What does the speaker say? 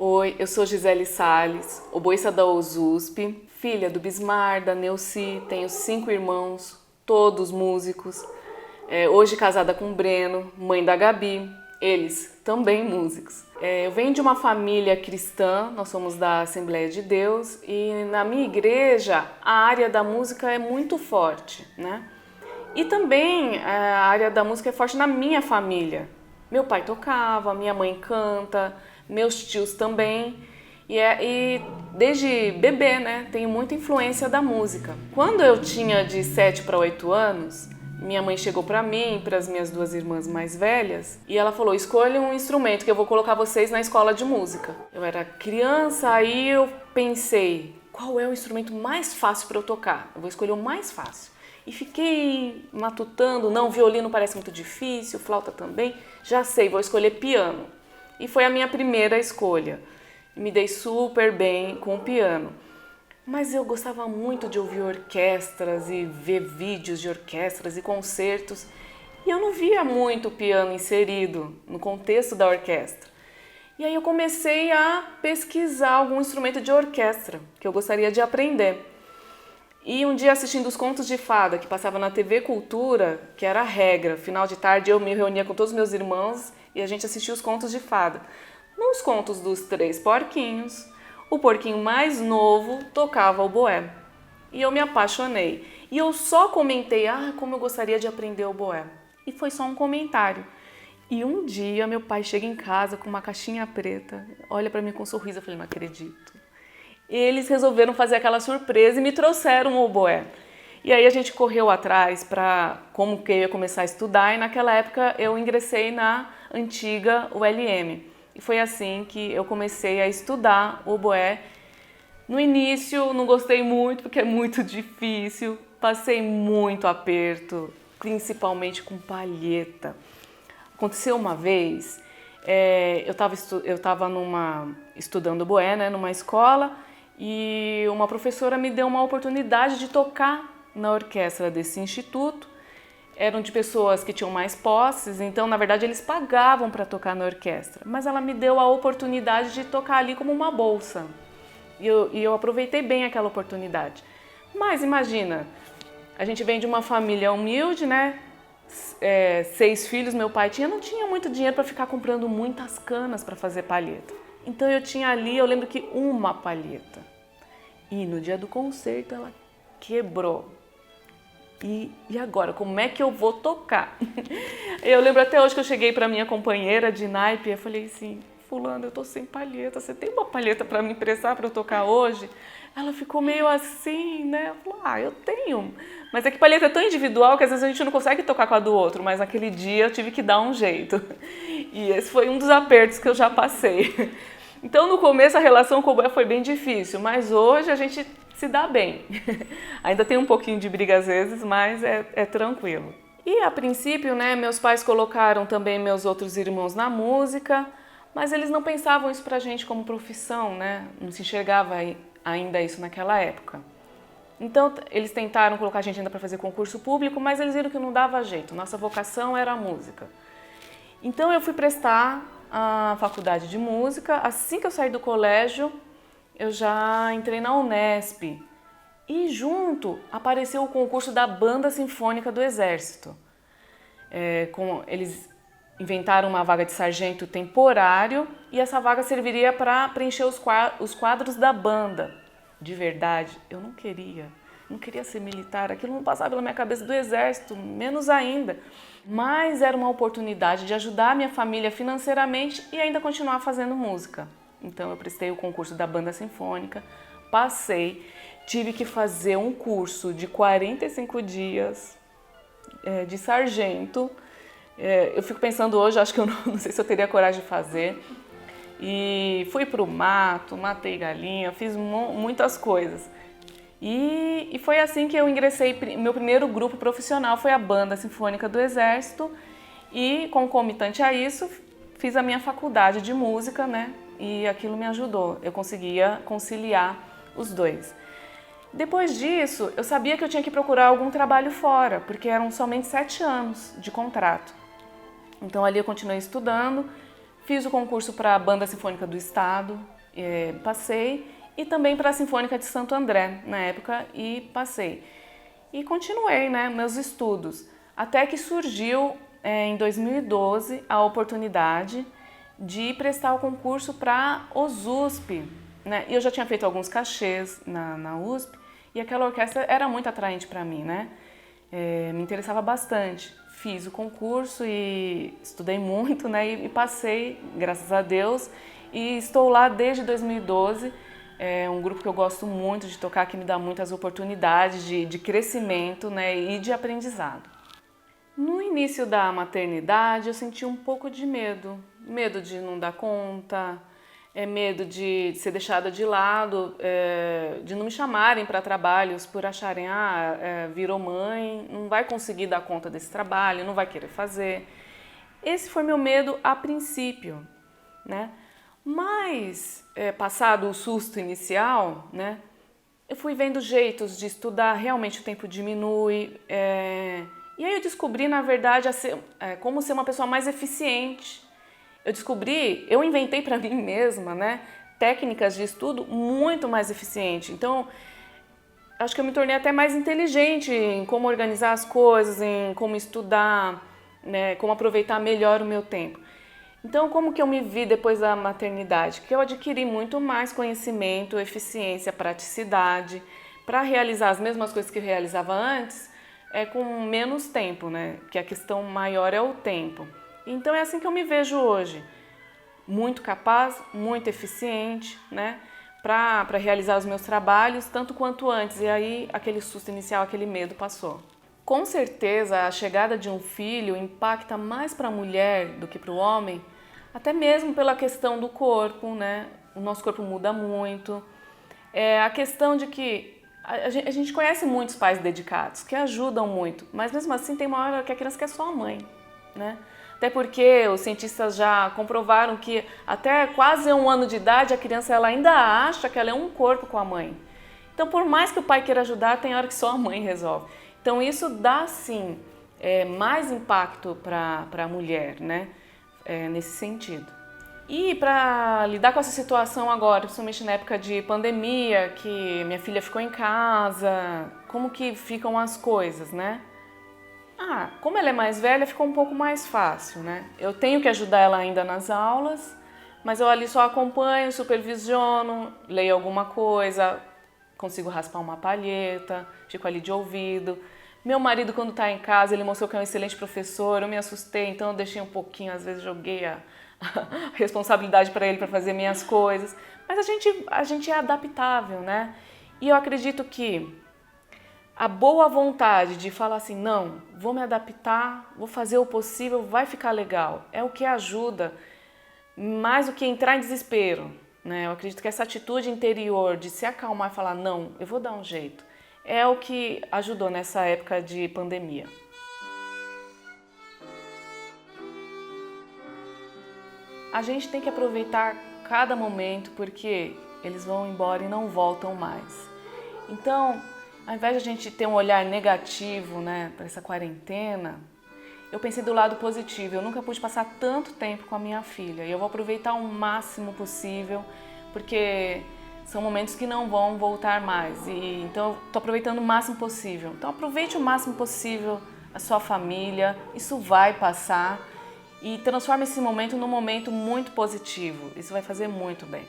Oi, eu sou Gisele Salles, oboísta da USP, filha do Bismar, da Neuci, tenho 5 irmãos, todos músicos. Hoje casada com o Breno, mãe da Gabi, eles também músicos. Eu venho de uma família cristã, nós somos da Assembleia de Deus e na minha igreja a área da música é muito forte, né? E também a área da música é forte na minha família. Meu pai tocava, minha mãe canta, meus tios também. E desde bebê, né, tenho muita influência da música. Quando eu tinha de 7 para 8 anos, minha mãe chegou para mim e para as minhas 2 irmãs mais velhas e ela falou: escolha um instrumento que eu vou colocar vocês na escola de música. Eu era criança, aí eu pensei, qual é o instrumento mais fácil para eu tocar? Eu vou escolher o mais fácil. E fiquei matutando, não, violino parece muito difícil, flauta também, já sei, vou escolher piano. E foi a minha primeira escolha. Me dei super bem com o piano. Mas eu gostava muito de ouvir orquestras e ver vídeos de orquestras e concertos. E eu não via muito o piano inserido no contexto da orquestra. E aí eu comecei a pesquisar algum instrumento de orquestra que eu gostaria de aprender. E um dia assistindo os contos de fada que passava na TV Cultura, que era a regra, final de tarde eu me reunia com todos os meus irmãos e a gente assistia os contos de fada. Nos contos dos 3 porquinhos, o porquinho mais novo tocava oboé. E eu me apaixonei. E eu só comentei, como eu gostaria de aprender oboé. E foi só um comentário. E um dia meu pai chega em casa com uma caixinha preta, olha para mim com um sorriso, eu falei, não acredito. Eles resolveram fazer aquela surpresa e me trouxeram o oboé. E aí a gente correu atrás para como que eu ia começar a estudar e naquela época eu ingressei na antiga ULM. E foi assim que eu comecei a estudar o oboé. No início não gostei muito porque é muito difícil, passei muito aperto, principalmente com palheta. Aconteceu uma vez, eu estava estudando oboé, né, numa escola, e uma professora me deu uma oportunidade de tocar na orquestra desse instituto. Eram de pessoas que tinham mais posses, então na verdade eles pagavam para tocar na orquestra. Mas ela me deu a oportunidade de tocar ali como uma bolsa. E eu aproveitei bem aquela oportunidade. Mas imagina, a gente vem de uma família humilde, né? 6 filhos meu pai tinha, não tinha muito dinheiro para ficar comprando muitas canas para fazer palheta. Então eu tinha ali, eu lembro que uma palheta. E no dia do concerto ela quebrou. E agora, como é que eu vou tocar? Eu lembro até hoje que eu cheguei para minha companheira de naipe e eu falei assim, fulano, eu tô sem palheta, você tem uma palheta para me emprestar para eu tocar hoje? Ela ficou meio assim, né? Eu falei, eu tenho. Mas é que palheta é tão individual que às vezes a gente não consegue tocar com a do outro, mas naquele dia eu tive que dar um jeito. E esse foi um dos apertos que eu já passei. Então no começo a relação com o oboé foi bem difícil, mas hoje a gente se dá bem. Ainda tem um pouquinho de briga às vezes, mas é tranquilo. E a princípio, né, meus pais colocaram também meus outros irmãos na música, mas eles não pensavam isso pra gente como profissão, né? Não se enxergava ainda isso naquela época. Então eles tentaram colocar a gente ainda para fazer concurso público, mas eles viram que não dava jeito, nossa vocação era a música. Então eu fui prestar a faculdade de música, assim que eu saí do colégio, eu já entrei na Unesp e junto apareceu o concurso da Banda Sinfônica do Exército. Eles inventaram uma vaga de sargento temporário e essa vaga serviria para preencher os quadros da banda. De verdade, eu não queria ser militar, aquilo não passava pela minha cabeça, do Exército, menos ainda. Mas era uma oportunidade de ajudar a minha família financeiramente e ainda continuar fazendo música. Então eu prestei o concurso da Banda Sinfônica, passei, tive que fazer um curso de 45 dias de sargento. Eu fico pensando hoje, acho que eu não sei se eu teria coragem de fazer. E fui pro mato, matei galinha, fiz muitas coisas. E foi assim que eu ingressei, meu primeiro grupo profissional foi a Banda Sinfônica do Exército e concomitante a isso fiz a minha faculdade de música, né? E aquilo me ajudou, eu conseguia conciliar os dois. Depois disso, eu sabia que eu tinha que procurar algum trabalho fora, porque eram somente 7 anos de contrato. Então ali eu continuei estudando, Fiz o concurso para a Banda Sinfônica do Estado, passei, e também para a Sinfônica de Santo André, na época, e passei. E continuei, né, meus estudos, até que surgiu em 2012 a oportunidade de prestar o concurso para OSUSP, né? E eu já tinha feito alguns cachês na USP e aquela orquestra era muito atraente para mim, né? Me interessava bastante. Fiz o concurso e estudei muito, né? E passei, graças a Deus, e estou lá desde 2012. É um grupo que eu gosto muito de tocar, que me dá muitas oportunidades de crescimento, né? E de aprendizado. No início da maternidade, eu senti um pouco de medo. Medo de não dar conta, medo de ser deixada de lado, de não me chamarem para trabalhos por acharem, virou mãe, não vai conseguir dar conta desse trabalho, não vai querer fazer. Esse foi meu medo a princípio, né? Mas, passado o susto inicial, né, eu fui vendo jeitos de estudar, realmente o tempo diminui, e aí eu descobri, na verdade, como ser uma pessoa mais eficiente. Eu inventei para mim mesma, né, técnicas de estudo muito mais eficientes. Então, acho que eu me tornei até mais inteligente em como organizar as coisas, em como estudar, né, como aproveitar melhor o meu tempo. Então, como que eu me vi depois da maternidade? Que eu adquiri muito mais conhecimento, eficiência, praticidade, para realizar as mesmas coisas que eu realizava antes, com menos tempo, né? Que a questão maior é o tempo. Então é assim que eu me vejo hoje, muito capaz, muito eficiente, né, para realizar os meus trabalhos, tanto quanto antes, e aí aquele susto inicial, aquele medo passou. Com certeza a chegada de um filho impacta mais para a mulher do que para o homem, até mesmo pela questão do corpo, né, o nosso corpo muda muito, a questão de que a gente conhece muitos pais dedicados, que ajudam muito, mas mesmo assim tem uma hora que a criança quer só a mãe, né? Até porque os cientistas já comprovaram que até quase 1 ano de idade a criança ela ainda acha que ela é um corpo com a mãe. Então, por mais que o pai queira ajudar, tem hora que só a mãe resolve. Então, isso dá sim mais impacto para a mulher, né? Nesse sentido. E para lidar com essa situação agora, principalmente na época de pandemia, que minha filha ficou em casa, como que ficam as coisas, né? Como ela é mais velha, ficou um pouco mais fácil, né? Eu tenho que ajudar ela ainda nas aulas, mas eu ali só acompanho, supervisiono, leio alguma coisa, consigo raspar uma palheta, fico ali de ouvido. Meu marido, quando está em casa, ele mostrou que é um excelente professor, eu me assustei, então eu deixei um pouquinho, às vezes joguei a responsabilidade para ele para fazer minhas coisas. Mas a gente é adaptável, né? E eu acredito que a boa vontade de falar assim, não, vou me adaptar, vou fazer o possível, vai ficar legal, é o que ajuda, mais do que entrar em desespero, né? Eu acredito que essa atitude interior de se acalmar e falar, não, eu vou dar um jeito, é o que ajudou nessa época de pandemia. A gente tem que aproveitar cada momento porque eles vão embora e não voltam mais. Então, ao invés de a gente ter um olhar negativo, né, para essa quarentena, eu pensei do lado positivo. Eu nunca pude passar tanto tempo com a minha filha e eu vou aproveitar o máximo possível, porque são momentos que não vão voltar mais. Então eu estou aproveitando o máximo possível. Então aproveite o máximo possível a sua família, isso vai passar, e transforme esse momento num momento muito positivo. Isso vai fazer muito bem.